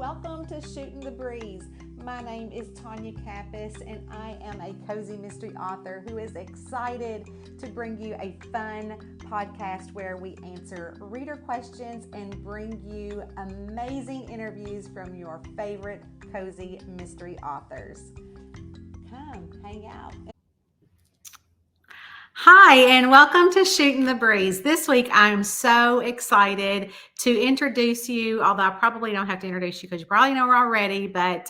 Welcome to Shooting the Breeze. My name is Tanya Kappas, and I am a cozy mystery author who is excited to bring you a fun podcast where we answer reader questions and bring you amazing interviews from your favorite cozy mystery authors. Come hang out. Hi, and welcome to Shooting the Breeze. This week, I'm so excited to introduce you, although I probably don't have to introduce you because you probably know her already, but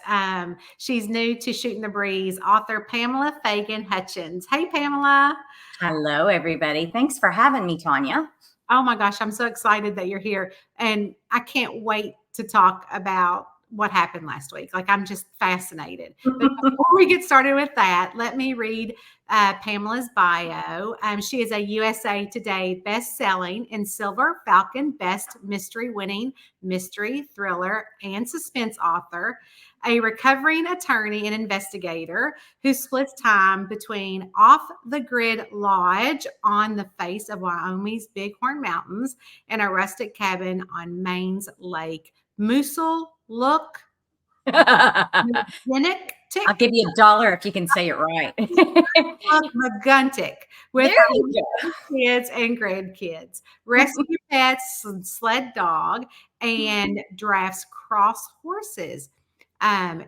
she's new to Shooting the Breeze, author Pamela Fagan Hutchins. Hey, Pamela. Hello, everybody. Thanks for having me, Tanya. Oh my gosh, I'm so excited that you're here, and I can't wait to talk about what happened last week. Like, I'm just fascinated. But before we get started with that, let me read Pamela's bio. She is a USA Today Bestselling and Silver Falchion Best Mystery winning mystery, thriller, and suspense author, a recovering attorney and investigator who splits time between off-the-grid lodge on the face of Wyoming's Bighorn Mountains and a rustic cabin on Maine's lake. Mooselookmeguntic. I'll give you $1 if you can say it right. Mooselookmeguntic with kids and grandkids, rescue pets, sled dog, and drafts cross horses.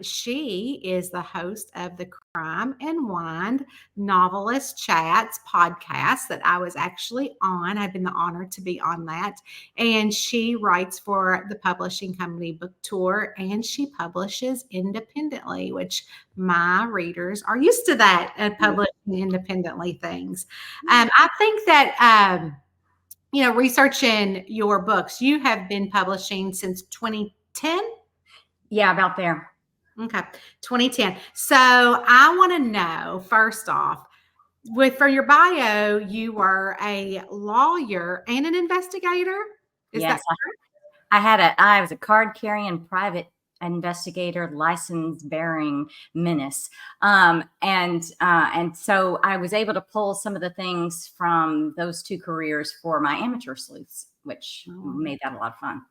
She is the host of the Crime and Wine Novelist Chats podcast that I was actually on. I've been the honor to be on that. And she writes for the publishing company Book Tour, and she publishes independently, which my readers are used to that and publishing independently things. I think that, researching your books, you have been publishing since 2010. Yeah, about there. Okay, 2010. So I want to know, first off, for your bio, you were a lawyer and an investigator. Is yes, that correct? I was a card-carrying private investigator, license-bearing menace, and so I was able to pull some of the things from those two careers for my amateur sleuths, which made that a lot of fun.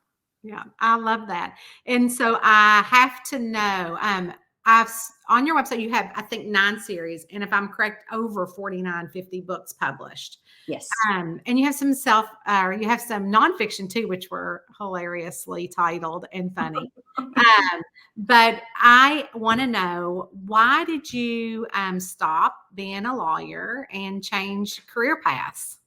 Yeah, I love that. And so I have to know, on your website, you have, I think, 9 series. And if I'm correct, over 49, 50 books published. Yes. And you have some you have some nonfiction too, which were hilariously titled and funny. But I want to know, why did you stop being a lawyer and change career paths?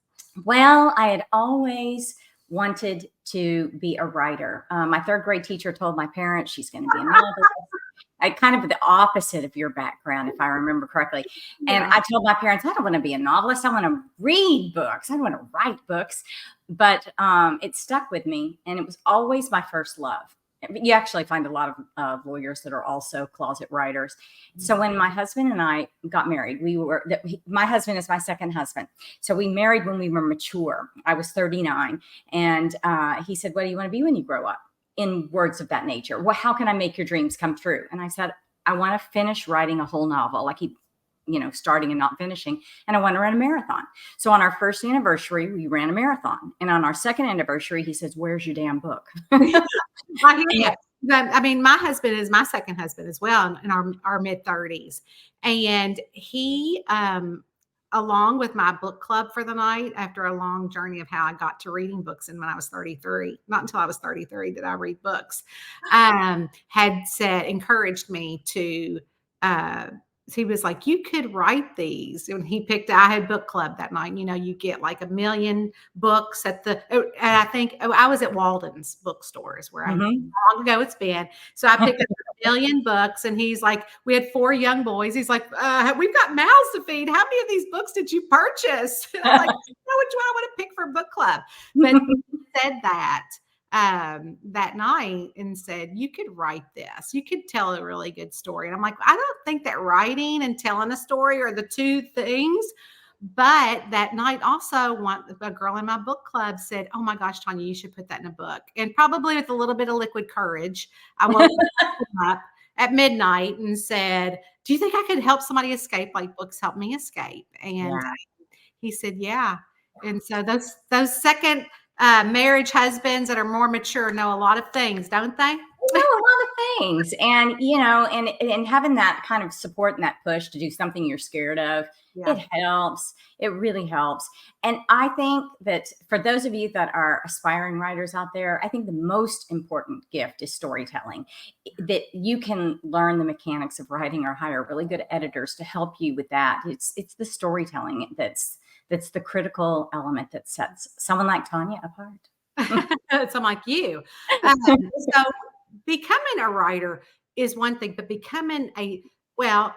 Well, I had always wanted to be a writer. My 3rd grade teacher told my parents she's going to be a novelist. I kind of the opposite of your background, if I remember correctly. And I told my parents, I don't want to be a novelist. I want to read books. I don't want to write books. But it stuck with me, and it was always my first love. You actually find a lot of lawyers that are also closet writers. So when my husband and I got married, my husband is my second husband. So we married when we were mature. I was 39. And he said, what do you want to be when you grow up? In words of that nature. Well, how can I make your dreams come true? And I said, I want to finish writing a whole novel. Like starting and not finishing. And I want to run a marathon. So on our 1st anniversary, we ran a marathon. And on our 2nd anniversary, he says, where's your damn book? I hear you. I mean, my husband is my second husband as well, in our mid-30s. And he, along with my book club for the night, after a long journey of how I got to reading books, and when I was 33, not until I was 33 did I read books, encouraged me to, he was like, you could write these. And I had book club that night. You get like 1 million books and I think I was at Walden's bookstores where long ago it's been. So I picked up 1 million books, and he's like, we had 4 young boys. He's like, we've got mouths to feed. How many of these books did you purchase? And I'm like, which one I want to pick for book club? But he said that night and said, you could write this. You could tell a really good story. And I'm like, I don't think that writing and telling a story are the two things. But that night also, a girl in my book club said, oh my gosh, Tanya, you should put that in a book. And probably with a little bit of liquid courage, I woke up at midnight and said, do you think I could help somebody escape like books help me escape? And he said, yeah. And so those second marriage husbands that are more mature know a lot of things, don't they? Know a lot of things, and and having that kind of support and that push to do something you're scared of, Yeah. it helps. It really helps. And I think that for those of you that are aspiring writers out there, I think the most important gift is storytelling. That you can learn the mechanics of writing or hire really good editors to help you with that. It's the storytelling that's the critical element that sets someone like Tanya apart. Someone like you. So becoming a writer is one thing, but becoming well,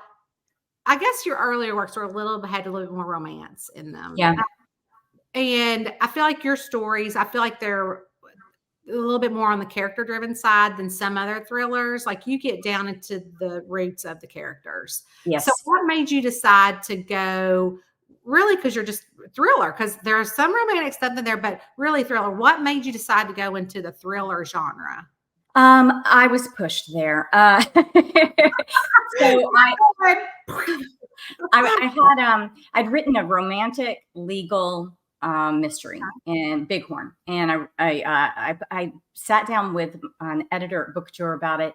I guess your earlier works were had a little bit more romance in them. Yeah. And I feel like your stories, I feel like they're a little bit more on the character driven side than some other thrillers. Like you get down into the roots of the characters. Yes. So what made you decide to go really, because you're just thriller, because there's some romantic stuff in there, but really thriller. What made you decide to go into the thriller genre? I was pushed there. So I'd written a romantic legal mystery in Bighorn, and I sat down with an editor at Book Tour about it,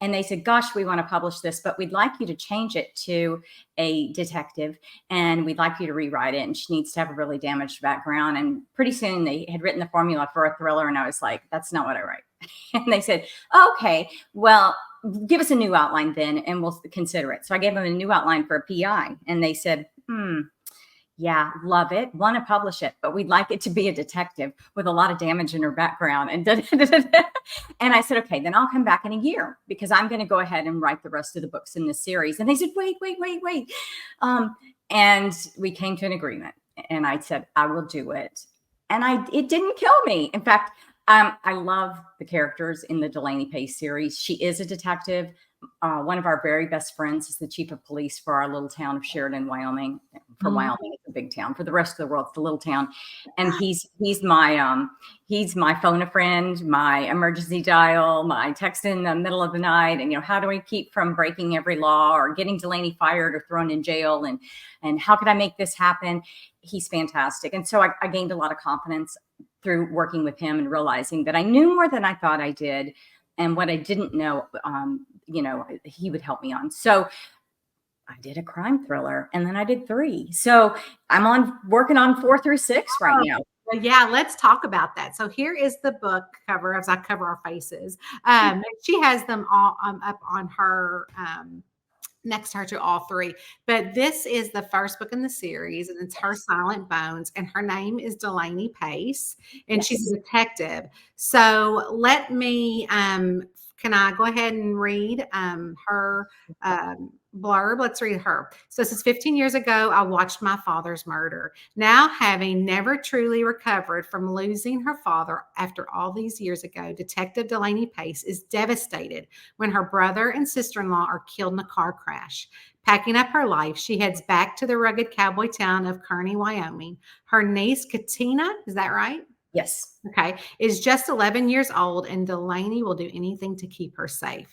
and they said, "Gosh, we want to publish this, but we'd like you to change it to a detective, and we'd like you to rewrite it. And she needs to have a really damaged background." And pretty soon they had written the formula for a thriller, and I was like, "That's not what I write." And they said, "Okay, well, give us a new outline then, and we'll consider it." So I gave them a new outline for a PI, and they said, "Yeah, love it. Want to publish it, but we'd like it to be a detective with a lot of damage in her background." And and I said, "Okay, then I'll come back in a year because I'm going to go ahead and write the rest of the books in this series." And they said, "Wait. And we came to an agreement, and I said, "I will do it." And it didn't kill me. In fact, I love the characters in the Delaney Pace series. She is a detective. One of our very best friends is the chief of police for our little town of Sheridan, Wyoming. For Wyoming, it's a big town. For the rest of the world, it's a little town. And he's my phone a friend, my emergency dial, my text in the middle of the night. And how do we keep from breaking every law or getting Delaney fired or thrown in jail? And how could I make this happen? He's fantastic. And so I gained a lot of confidence through working with him and realizing that I knew more than I thought I did. And what I didn't know, he would help me on. So I did a crime thriller, and then I did 3. So I'm working on 4 through 6 right now. Well, yeah, let's talk about that. So here is the book cover as I cover our faces. She has them all up on her next to her to all 3. But this is the first book in the series, and it's her Silent Bones, and her name is Delaney Pace, and she's a detective. So let me can I go ahead and read her blurb? Let's read her. So this is 15 years ago, I watched my father's murder. Now, having never truly recovered from losing her father after all these years ago, Detective Delaney Pace is devastated when her brother and sister-in-law are killed in a car crash. Packing up her life, she heads back to the rugged cowboy town of Kearney, Wyoming. Her niece, Katina, is that right? Yes. Okay, is just 11 years old, and Delaney will do anything to keep her safe.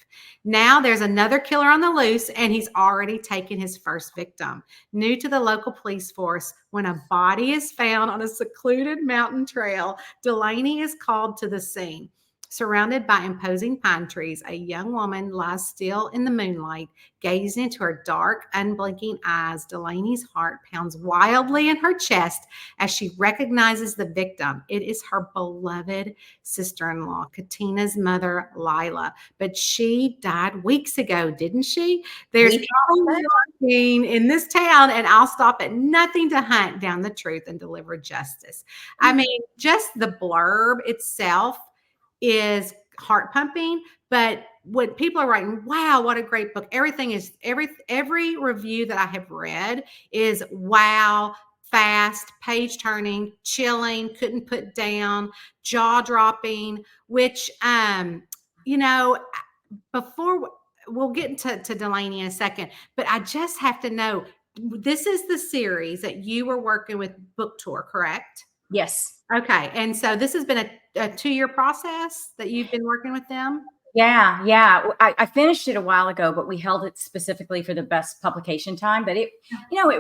Now there's another killer on the loose, and he's already taken his first victim. New to the local police force, when a body is found on a secluded mountain trail, Delaney is called to the scene. Surrounded by imposing pine trees, a young woman lies still in the moonlight, gazing into her dark, unblinking eyes. Delaney's heart pounds wildly in her chest as she recognizes the victim. It is her beloved sister-in-law, Katina's mother, Lila. But she died weeks ago, didn't she? There's nothing in this town, and I'll stop at nothing to hunt down the truth and deliver justice. I mean, just the blurb itself is heart pumping, but when people are writing, wow, what a great book. Everything is every review that I have read is wow, fast, page turning, chilling, couldn't put down, jaw dropping, which, before we'll get into Delaney in a second, but I just have to know, this is the series that you were working with Book Tour, correct? Yes. Okay. And so this has been a 2-year process that you've been working with them? Yeah. I finished it a while ago, but we held it specifically for the best publication time. But it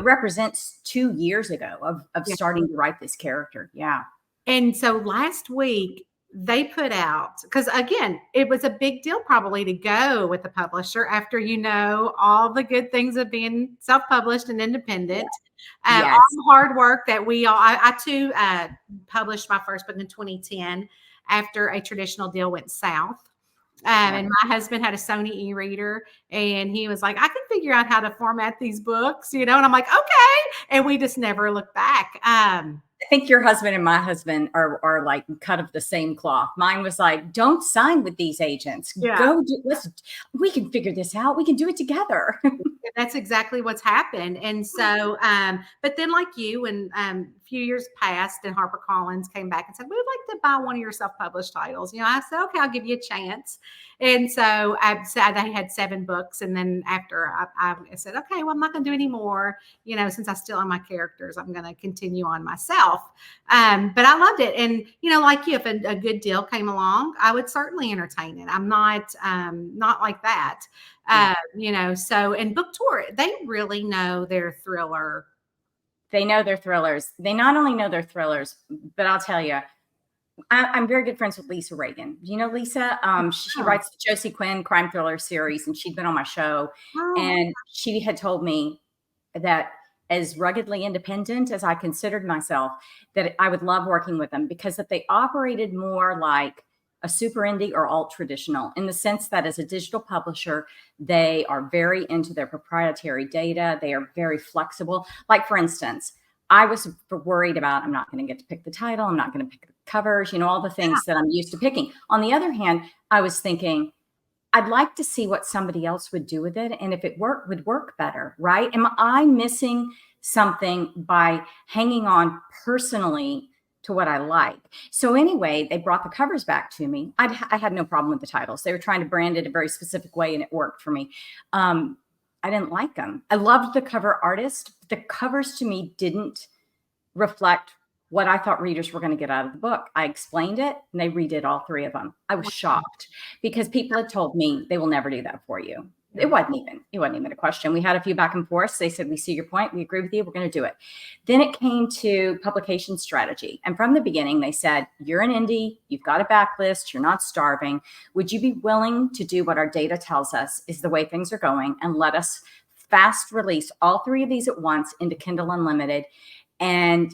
represents 2 years ago of starting to write this character. Yeah. And so last week they put out, because again, it was a big deal probably to go with the publisher after, all the good things of being self-published and independent. All Yes. the hard work that I too published my first book in 2010 after a traditional deal went south. And my husband had a Sony e-reader, and he was like, I can figure out how to format these books, and I'm like, okay. And we just never looked back. I think your husband and my husband are like cut of the same cloth. Mine was like, don't sign with these agents. Yeah. We can figure this out. We can do it together. That's exactly what's happened. And so, but then like you, when a few years passed and HarperCollins came back and said, we would like to buy one of your self-published titles. I said, okay, I'll give you a chance. And so I said they had 7 books. And then after I said, okay, well, I'm not going to do any more, since I still own my characters, I'm going to continue on myself. But I loved it. And, like you, if a good deal came along, I would certainly entertain it. I'm not like that. So, and Book Tour, they really know their thriller. They know their thrillers. They not only know their thrillers, but I'll tell you, I'm very good friends with Lisa Reagan. Do you know Lisa? She writes the Josie Quinn crime thriller series, and she'd been on my show. And she had told me that as ruggedly independent as I considered myself, that I would love working with them, because that they operated more like a super indie or alt traditional, in the sense that as a digital publisher, they are very into their proprietary data. They are very flexible. Like, for instance, I was worried about, I'm not going to get to pick the title. I'm not going to pick the covers, all the things that I'm used to picking. On the other hand, I was thinking, I'd like to see what somebody else would do with it, and if it would work better, right? Am I missing something by hanging on personally to what I like? So anyway, they brought the covers back to me. I had no problem with the titles. They were trying to brand it a very specific way, and it worked for me. I didn't like them. I loved the cover artist. The covers to me didn't reflect what I thought readers were going to get out of the book. I explained it, and they redid all 3 of them. I was shocked, because people had told me they will never do that for you. It wasn't even a question. We had a few back and forths. They said, we see your point. We agree with you. We're going to do it. Then it came to publication strategy. And from the beginning, they said, you're an indie. You've got a backlist. You're not starving. Would you be willing to do what our data tells us is the way things are going, and let us fast release all 3 of these at once into Kindle Unlimited? And,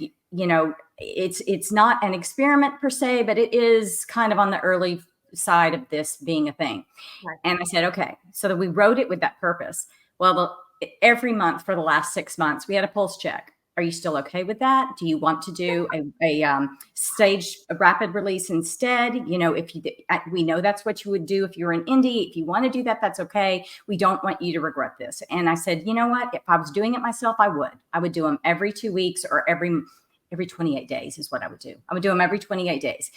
it's not an experiment per se, but it is kind of on the early side of this being a thing. Right. And I said, okay, so that we wrote it with that purpose. Well, every month for the last 6 months, we had a pulse check. Are you still okay with that? Do you want to do a rapid release instead? If we know that's what you would do if you're an indie. If you want to do that, that's okay. We don't want you to regret this. And I said, you know what? If I was doing it myself, I would do them every 2 weeks, or every 28 days is what I would do. I would do them every 28 days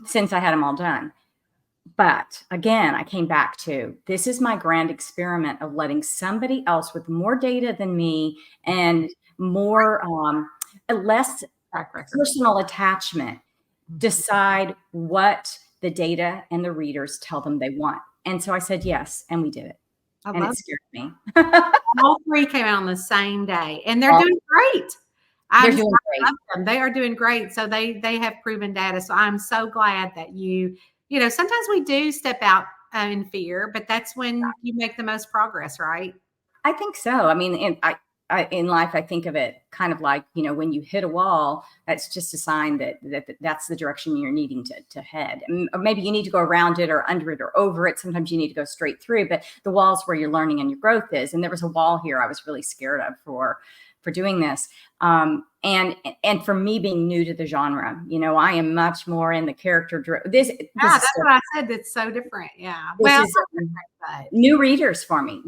since I had them all done. But again, I came back to, this is my grand experiment of letting somebody else with more data than me and more, less personal attachment decide what the data and the readers tell them they want. And so I said yes, and we did it. And it scared me. All 3 came out on the same day, and they're doing great. They're doing great. They are doing great. So they have proven data. So I'm so glad that sometimes we do step out in fear, but that's when you make the most progress, right? I think so. I mean, in life, I think of it kind of like, when you hit a wall, that's just a sign that's the direction you're needing to head. Or maybe you need to go around it or under it or over it. Sometimes you need to go straight through, but the wall's where your learning and your growth is. And there was a wall here I was really scared of for doing this. And for me being new to the genre, I am much more in the character. That's what I said. That's so different. Yeah. Well, new readers for me.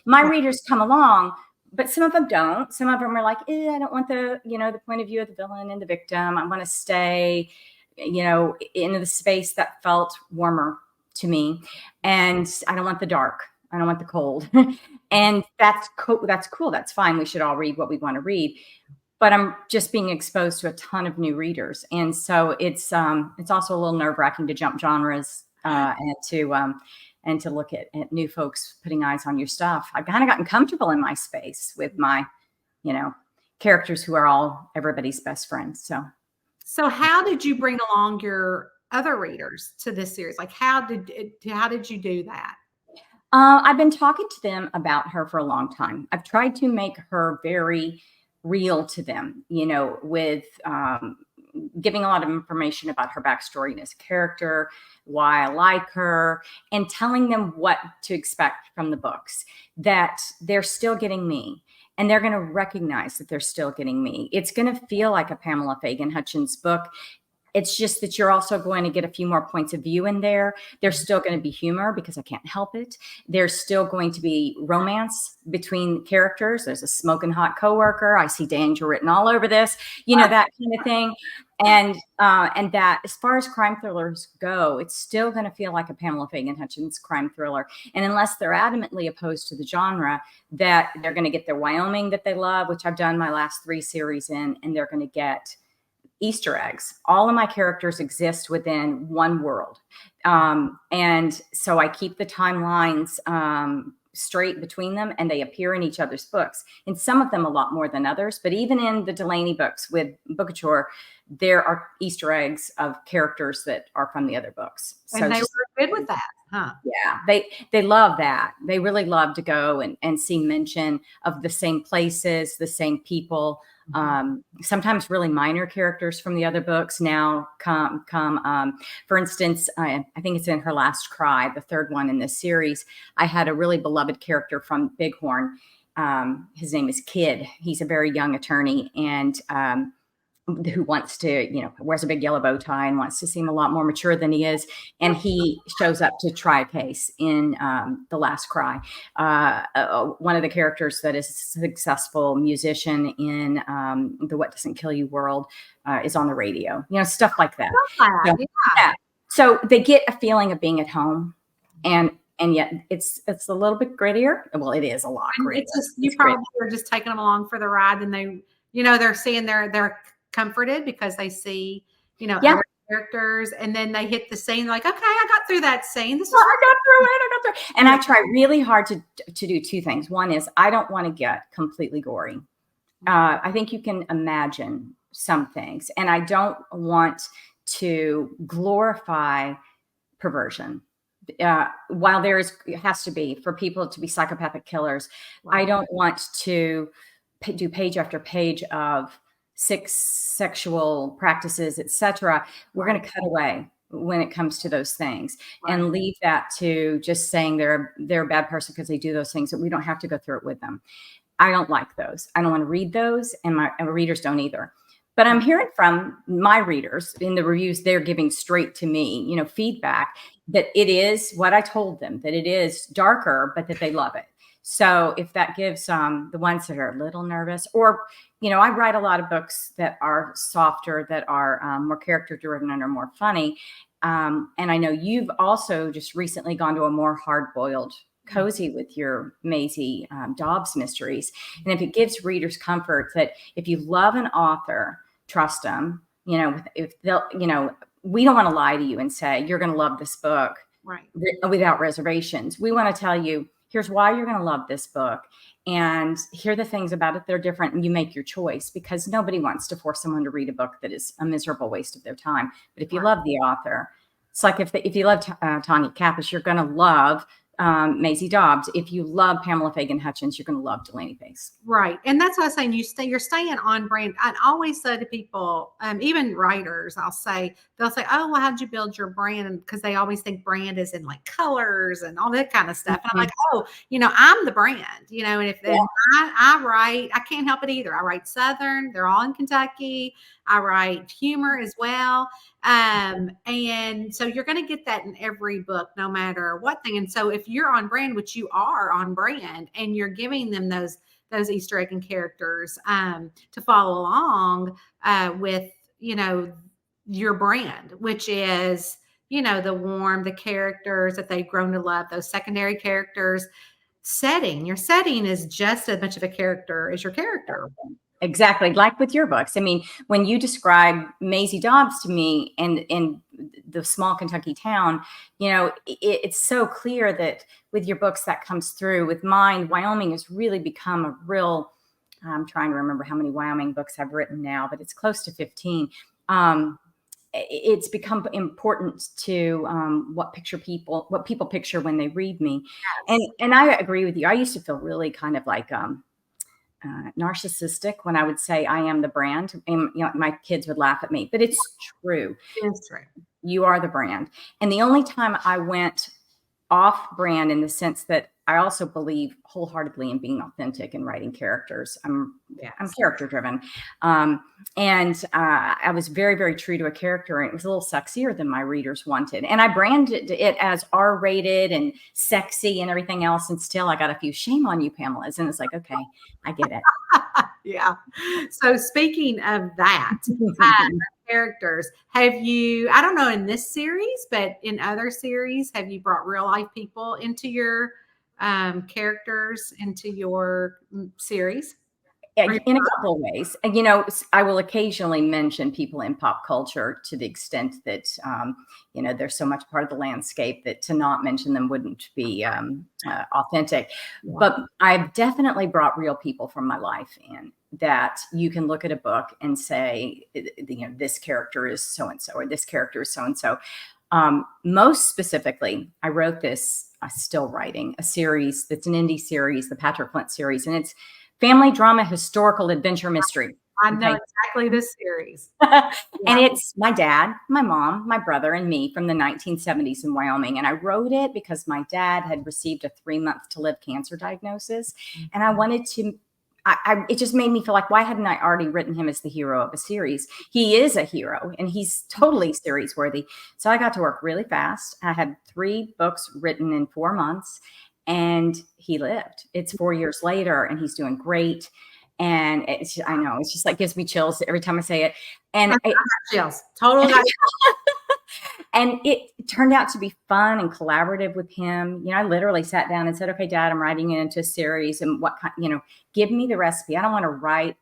My readers come along, but some of them don't. Some of them are like, I don't want the point of view of the villain and the victim. I want to stay, in the space that felt warmer to me. And I don't want the dark. I don't want the cold. And that's cool. That's fine. We should all read what we want to read. But I'm just being exposed to a ton of new readers. And so it's also a little nerve-wracking to jump genres and to look at new folks putting eyes on your stuff. I've kind of gotten comfortable in my space with my, characters who are all everybody's best friends. So So how did you bring along your other readers to this series? Like how did you do that? I've been talking to them about her for a long time. I've tried to make her very real to them, with giving a lot of information about her backstory as a character, why I like her, and telling them what to expect from the books, that they're still getting me. And they're going to recognize that they're still getting me. It's going to feel like a Pamela Fagan Hutchins book. It's just that you're also going to get a few more points of view in there. There's still going to be humor because I can't help it. There's still going to be romance between characters. There's a smoking hot coworker. I see danger written all over this, that kind of thing. And that as far as crime thrillers go, it's still going to feel like a Pamela Fagan Hutchins crime thriller. And unless they're adamantly opposed to the genre, that they're going to get their Wyoming that they love, which I've done my last 3 series in, and they're going to get Easter eggs. All of my characters exist within one world. And so I keep the timelines straight between them, and they appear in each other's books. In some of them a lot more than others, but even in the Delaney books with Bookouture, there are Easter eggs of characters that are from the other books. And so they were good with that, huh? Yeah, they love that. They really love to go and see mention of the same places, the same people. Sometimes really minor characters from the other books now come. For instance, I think it's in Her Last Cry, the 3rd one in this series. I had a really beloved character from Bighorn. His name is Kid. He's a very young attorney, and who wants to, wears a big yellow bow tie and wants to seem a lot more mature than he is. And he shows up to try a case in The Last Cry. One of the characters that is a successful musician in the What Doesn't Kill You world is on the radio, stuff like that. So, yeah. So they get a feeling of being at home, and yet it's a little bit grittier. Well, it is a lot grittier. It's just, you probably are just taking them along for the ride, and they, they're seeing they're comforted because they see, other characters, and then they hit the scene like, okay, I got through that scene. I got through it. And I try really hard to do 2 things. One is I don't want to get completely gory. I think you can imagine some things, and I don't want to glorify perversion. While it has to be for people to be psychopathic killers, I don't want to do page after page of sexual practices, etc. We're going to cut away when it comes to those things, and leave that to just saying they're a bad person because they do those things, that we don't have to go through it with them. I don't like those. I don't want to read those, and my readers don't either. But I'm hearing from my readers in the reviews, they're giving straight to me, feedback that it is what I told them, that it is darker, but that they love it. So if that gives the ones that are a little nervous, or, I write a lot of books that are softer, that are more character driven and are more funny. And I know you've also just recently gone to a more hard-boiled cozy with your Maisie Dobbs mysteries. And if it gives readers comfort that if you love an author, trust them, if they'll, we don't want to lie to you and say, you're going to love this book without reservations. We want to tell you, here's why you're going to love this book, and here are the things about it that are different, and you make your choice, because nobody wants to force someone to read a book that is a miserable waste of their time. But if you love the author, it's like if you love Tanya Kappas, you're going to love Maisie Dobbs. If you love Pamela Fagan Hutchins, you're going to love Delaney Pace. Right. And that's what I was saying. You're staying on brand. I always say to people, even writers, they'll say, oh, well, how'd you build your brand? Because they always think brand is in like colors and all that kind of stuff. And I'm like, oh, I'm the brand, and if I write, I can't help it either. I write Southern, they're all in Kentucky. I write humor as well. And so you're going to get that in every book, no matter what thing. And so if you're on brand, which you are on brand, and you're giving them those Easter egg and characters to follow along with, your brand, which is, the characters that they've grown to love, those secondary characters. Your setting is just as much of a character as your character. Exactly. Like with your books. I mean, when you describe Maisie Dobbs to me and in the small Kentucky town, it's so clear that with your books that comes through. With mine, Wyoming has really become a real, I'm trying to remember how many Wyoming books I've written now, but it's close to 15. it's become important to what people picture when they read me. Yes. And I agree with you. I used to feel really kind of like narcissistic when I would say I am the brand, and my kids would laugh at me, but it's true. It's true. You are the brand. And the only time I went off brand, in the sense that I also believe wholeheartedly in being authentic and writing characters. I'm character driven. And I was very, very true to a character, and it was a little sexier than my readers wanted. And I branded it as R-rated and sexy and everything else. And still I got a few shame on you, Pamela's. And it's like, okay, I get it. Yeah. So speaking of that, characters, have you, I don't know in this series, but in other series, have you brought real life people into your characters, into your series? In a couple of ways. And, I will occasionally mention people in pop culture, to the extent that, they're so much part of the landscape that to not mention them wouldn't be authentic. Yeah. But I've definitely brought real people from my life in, that you can look at a book and say, this character is so-and-so, or this character is so-and-so. Most specifically, I wrote this, still writing a series that's an indie series, the Patrick Flint series, and it's family drama, historical adventure mystery. I know exactly this series. And it's my dad, my mom, my brother, and me from the 1970s in Wyoming. And I wrote it because my dad had received a 3-month to live cancer diagnosis. And I wanted to, it just made me feel like, why hadn't I already written him as the hero of a series? He is a hero, and he's totally series worthy. So I got to work really fast. I had 3 books written in 4 months. And he lived. It's 4 years later, and he's doing great. And I know, it's just like gives me chills every time I say it. And chills, totally. And it turned out to be fun and collaborative with him. I literally sat down and said, "Okay, Dad, I'm writing it into a series, and what kind? Give me the recipe. I don't want to write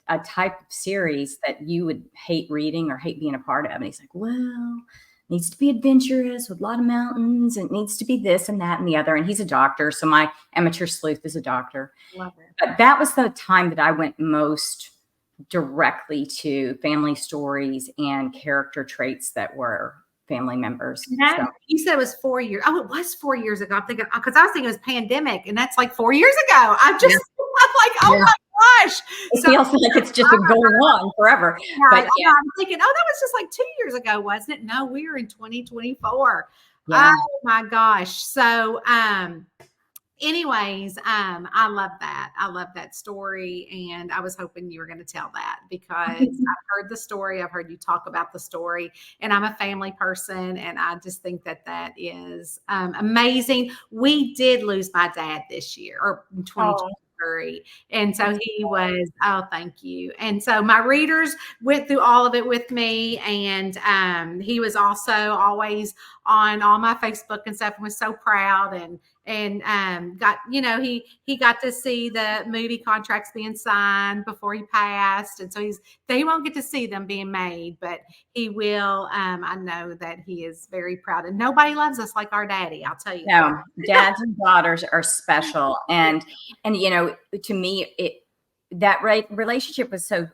a type of series that you would hate reading or hate being a part of." And he's like, "Well, needs to be adventurous with a lot of mountains, and it needs to be this and that and the other." And he's a doctor. So my amateur sleuth is a doctor. Love it. But that was the time that I went most directly to family stories and character traits that were family members. You said it was 4 years. Oh, it was 4 years ago. I'm thinking, because I was thinking it was pandemic, and that's like 4 years ago. I'm like, oh my gosh. It feels like it's just been going on forever. But I'm thinking, that was just like 2 years ago, wasn't it? No, we are in 2024. Yeah. Oh my gosh. So, anyways, I love that. I love that story. And I was hoping you were going to tell that, because I've heard the story. I've heard you talk about the story, and I'm a family person. And I just think that is amazing. We did lose my dad this year, or in 2020. And so he was, thank you. And so my readers went through all of it with me. And he was also always on all my Facebook and stuff, and was so proud, and got, he got to see the movie contracts being signed before he passed. And so they won't get to see them being made, but he will. I know that he is very proud, and nobody loves us like our daddy. I'll tell you. No, dads and daughters are special. And to me, that relationship was so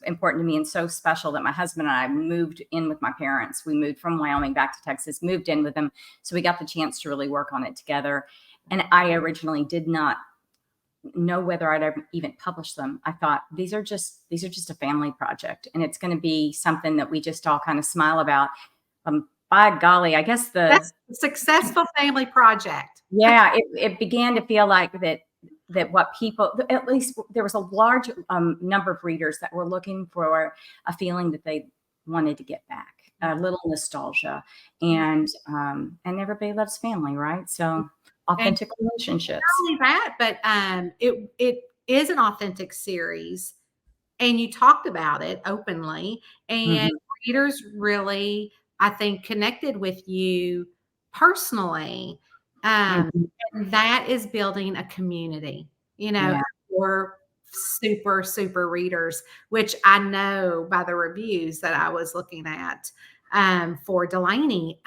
important to me, and so special, that my husband and I moved in with my parents. We moved from Wyoming back to Texas, moved in with them. So we got the chance to really work on it together. And I originally did not know whether I'd ever even publish them. I thought these are just a family project, and it's going to be something that we just all kind of smile about. By golly, I guess that's a successful family project. Yeah, it began to feel like that what people, at least there was a large number of readers that were looking for a feeling that they wanted to get back, a little nostalgia, and everybody loves family, right? So authentic relationships. Not only that, but it is an authentic series, and you talked about it openly, and readers really, I think, connected with you personally. And that is building a community, for super, super readers, which I know by the reviews that I was looking at for Delaney,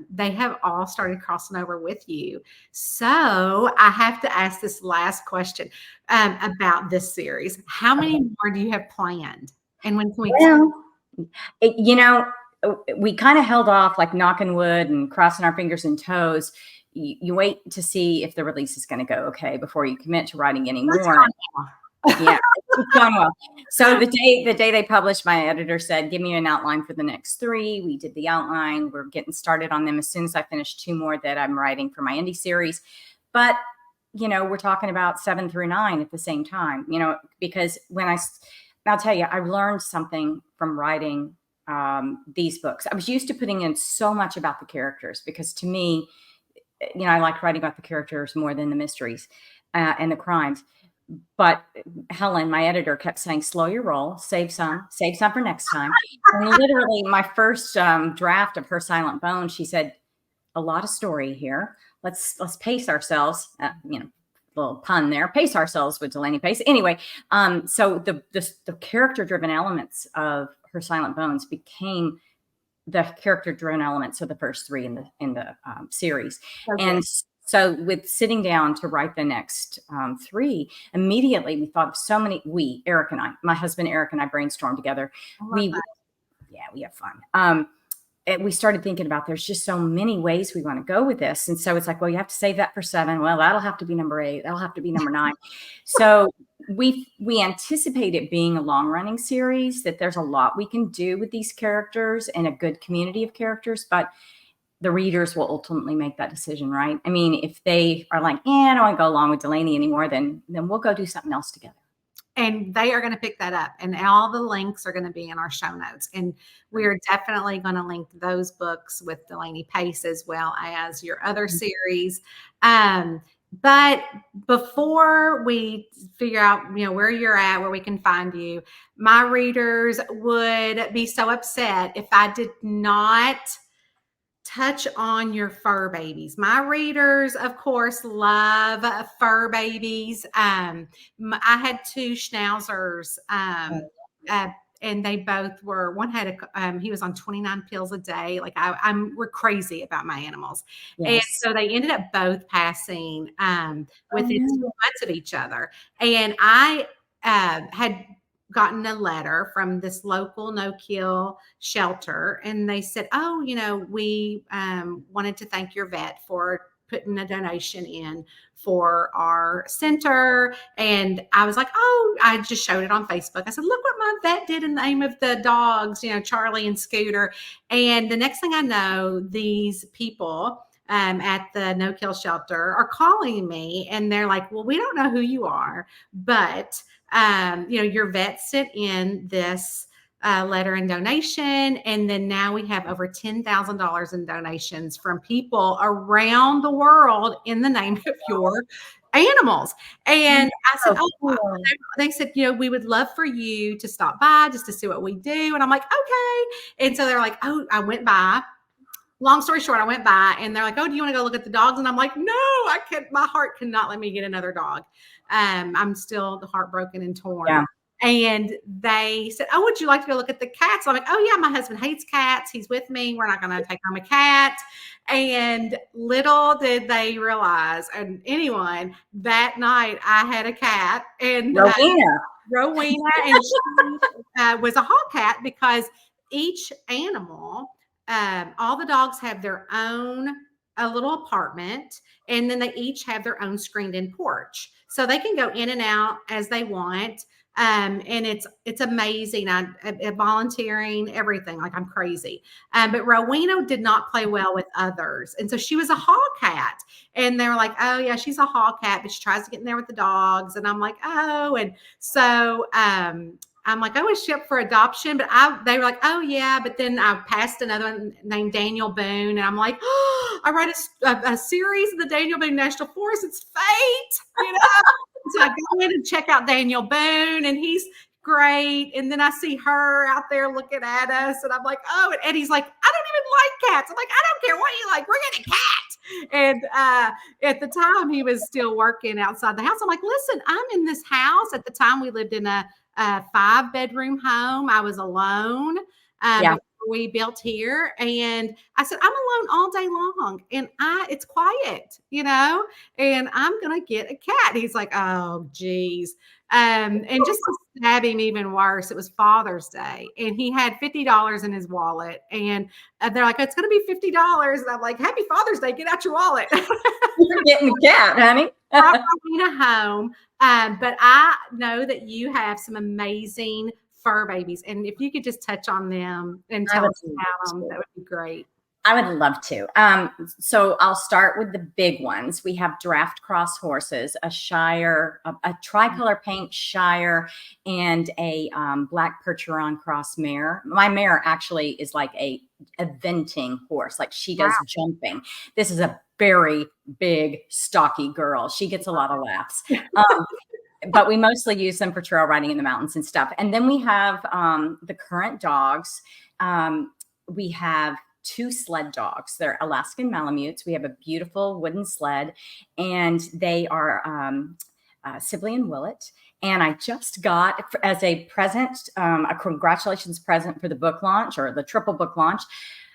they have all started crossing over with you. So I have to ask this last question about this series. How many more do you have planned? And when can we? You know, we kind of held off, like knocking wood and crossing our fingers and toes. You wait to see if the release is going to go okay before you commit to writing anymore. Yeah, it's gone well. So the day they published, my editor said, "Give me an outline for the next 3." We did the outline. We're getting started on them as soon as I finish 2 more that I'm writing for my indie series. But we're talking about 7 through 9 at the same time. Because I'll tell you, I learned something from writing these books. I was used to putting in so much about the characters because to me, I like writing about the characters more than the mysteries and the crimes. But Helen, my editor, kept saying, "Slow your roll, save some for next time." And literally, my first draft of Her Silent Bones, she said, "A lot of story here. Let's pace ourselves." Little pun there. Pace ourselves with Delaney Pace. Anyway, so the character-driven elements of Her Silent Bones became the character-driven elements of the first 3 in the series, okay. And so with sitting down to write the next 3, immediately we thought of so many, Eric and I, my husband, Eric and I brainstormed together. We have fun. And we started thinking about, there's just so many ways we want to go with this. And so it's like, well, you have to save that for 7. Well, that'll have to be number 8. That'll have to be number 9. So we anticipate it being a long running series, that there's a lot we can do with these characters and a good community of characters, but the readers will ultimately make that decision, right? I mean, if they are like, I don't want to go along with Delaney anymore, then we'll go do something else together. And they are going to pick that up. And all the links are going to be in our show notes. And we are definitely going to link those books with Delaney Pace as well as your other series. But before we figure out, where you're at, where we can find you, my readers would be so upset if I did not touch on your fur babies. My readers, of course, love fur babies. I had 2 schnauzers, and they both were, one had he was on 29 pills a day. Like we're crazy about my animals. Yes. And so they ended up both passing within 2 months of each other. And I had gotten a letter from this local no-kill shelter, and they said, we wanted to thank your vet for putting a donation in for our center. And I was like, I just showed it on Facebook. I said, look what my vet did in the name of the dogs, Charlie and Scooter. And the next thing I know, these people at the no-kill shelter are calling me, and they're like, well, we don't know who you are, but your vet sent in this letter and donation. And then now we have over $10,000 in donations from people around the world in the name of your animals. And I said, they said, we would love for you to stop by just to see what we do. And I'm like, okay. And so they're like, I went by. Long story short, I went by and they're like, do you want to go look at the dogs? And I'm like, no, I can't. My heart cannot let me get another dog. I'm still heartbroken and torn. Yeah. And they said, would you like to go look at the cats? I'm like, yeah, my husband hates cats. He's with me. We're not going to take home a cat. And little did they realize, and anyone, that night I had a cat. And Rowena, and she was a hawk cat, because each animal, all the dogs have their own a little apartment, and then they each have their own screened-in porch, so they can go in and out as they want. And it's amazing. I volunteering, everything, like I'm crazy. But Rowena did not play well with others, and so she was a hawk cat. And they were like, "Oh yeah, she's a hawk cat, but she tries to get in there with the dogs." And I'm like, "Oh," and so I'm like, is she up for adoption? But they were like, oh yeah. But then I passed another one named Daniel Boone, and I'm like, I write a series in the Daniel Boone National Forest. It's fate, So I go in and check out Daniel Boone, and he's great. And then I see her out there looking at us, and I'm like, and Eddie's like, I don't even like cats. I'm like, I don't care what you like. We're getting a cat. And at the time, he was still working outside the house. I'm like, listen, I'm in this house. At the time, we lived in a 5-bedroom home. I was alone. we built here. And I said, I'm alone all day long and it's quiet, and I'm going to get a cat. He's like, oh, geez. And just to stab him even worse, it was Father's Day and he had $50 in his wallet. And they're like, it's going to be $50. And I'm like, happy Father's Day. Get out your wallet. You're getting a cat, honey. I need a home. But I know that you have some amazing fur babies. And if you could just touch on them and tell us about them, that would be great. I would love to. So I'll start with the big ones. We have draft cross horses, a Shire, a tricolor paint Shire, and a black Percheron cross mare. My mare actually is like a eventing horse, like she does jumping. This is a very big, stocky girl. She gets a lot of laughs. But we mostly use them for trail riding in the mountains and stuff. And then we have the current dogs. We have 2 sled dogs. They're Alaskan Malamutes. We have a beautiful wooden sled, and they are Sibley and Willett. And I just got, as a present, a congratulations present for the book launch, or the triple book launch.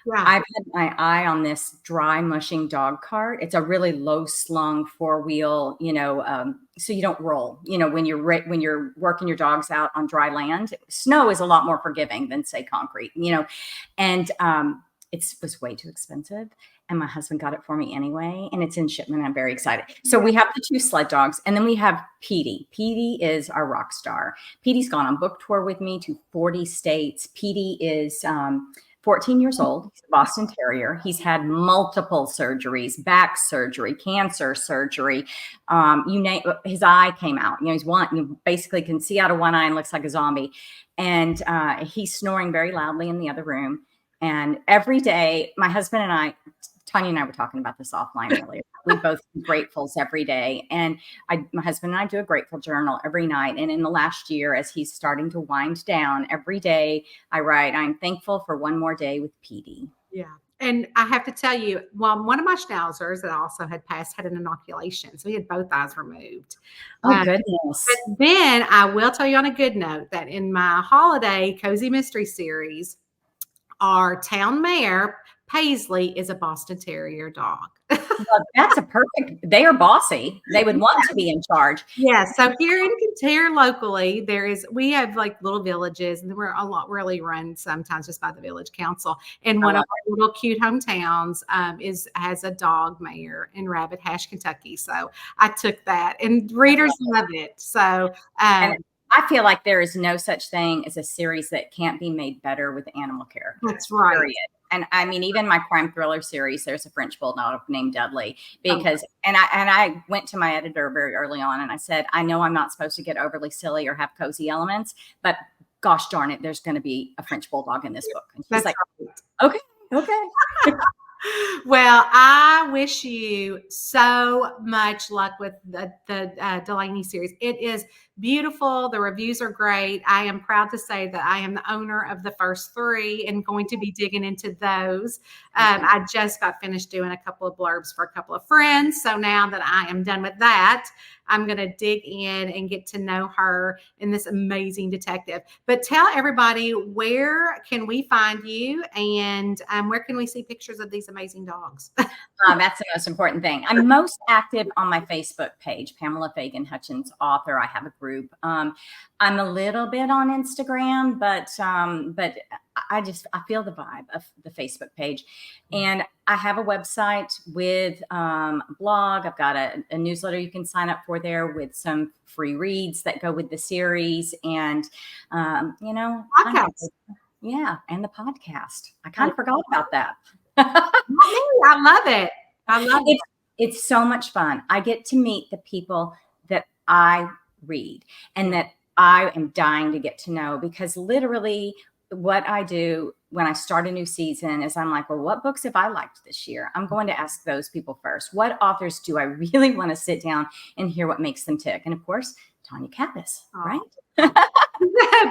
Yeah. I've had my eye on this dry mushing dog cart. It's a really low slung 4-wheel, so you don't roll, when you're working your dogs out on dry land. Snow is a lot more forgiving than, say, concrete, and it was way too expensive. And my husband got it for me anyway. And it's in shipment. I'm very excited. So we have the 2 sled dogs. And then we have Petey. Petey is our rock star. Petey's gone on book tour with me to 40 states. Petey is 14 years old. He's a Boston Terrier. He's had multiple surgeries, back surgery, cancer surgery. You name, his eye came out. He's basically can see out of one eye and looks like a zombie. And he's snoring very loudly in the other room. And every day, my husband and I, Tanya and I were talking about this offline earlier. We both do gratefuls every day. And my husband and I do a grateful journal every night. And in the last year, as he's starting to wind down, every day I write, I'm thankful for one more day with Petey. Yeah. And I have to tell you, one of my schnauzers that also had passed had an inoculation. So he had both eyes removed. Oh, goodness. But then I will tell you on a good note that in my holiday Cozy Mystery series, our town mare, Paisley, is a Boston Terrier dog. Well, that's they are bossy. They would want to be in charge. Yeah. So here locally, we have like little villages, and we're really run sometimes just by the village council. And one of our little cute hometowns has a dog mare in Rabbit Hash, Kentucky. So I took that, and readers love it. So I feel like there is no such thing as a series that can't be made better with animal characters. That's right. Period. And I mean, even my crime thriller series, there's a French bulldog named Dudley, because, and I went to my editor very early on and I said, I know I'm not supposed to get overly silly or have cozy elements, but gosh darn it, there's going to be a French bulldog in this book. And she's like, right. Okay. Well, I wish you so much luck with the Delaney series. It is beautiful. The reviews are great. I am proud to say that I am the owner of the first 3 and going to be digging into those. I just got finished doing a couple of blurbs for a couple of friends. So now that I am done with that, I'm going to dig in and get to know her and this amazing detective. But tell everybody, where can we find you, and where can we see pictures of these amazing dogs? That's the most important thing. I'm most active on my Facebook page, Pamela Fagan Hutchins, author. I have a group. I'm a little bit on Instagram, but I feel the vibe of the Facebook page. And I have a website with a blog. I've got a newsletter you can sign up for there with some free reads that go with the series. And, podcast. Yeah. And the podcast. I kind of forgot about that. I love it. I love it. It's so much fun. I get to meet the people that I read and that I am dying to get to know, because literally what I do when I start a new season is I'm like, well, what books have I liked this year? I'm going to ask those people first. What authors do I really want to sit down and hear what makes them tick? And of course, Tanya Kappas, right?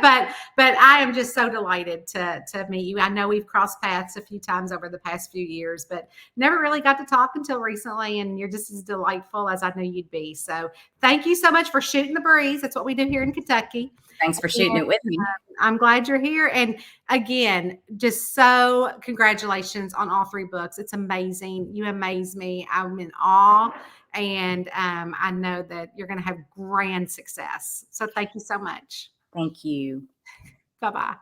but I am just so delighted to meet you. I know we've crossed paths a few times over the past few years, but never really got to talk until recently. And you're just as delightful as I knew you'd be. So thank you so much for shooting the breeze. That's what we do here in Kentucky. Thanks for shooting it with me. I'm glad you're here. And again, just so congratulations on all 3 books. It's amazing. You amaze me. I'm in awe. And I know that you're going to have grand success. So thank you so much. Thank you. Bye-bye.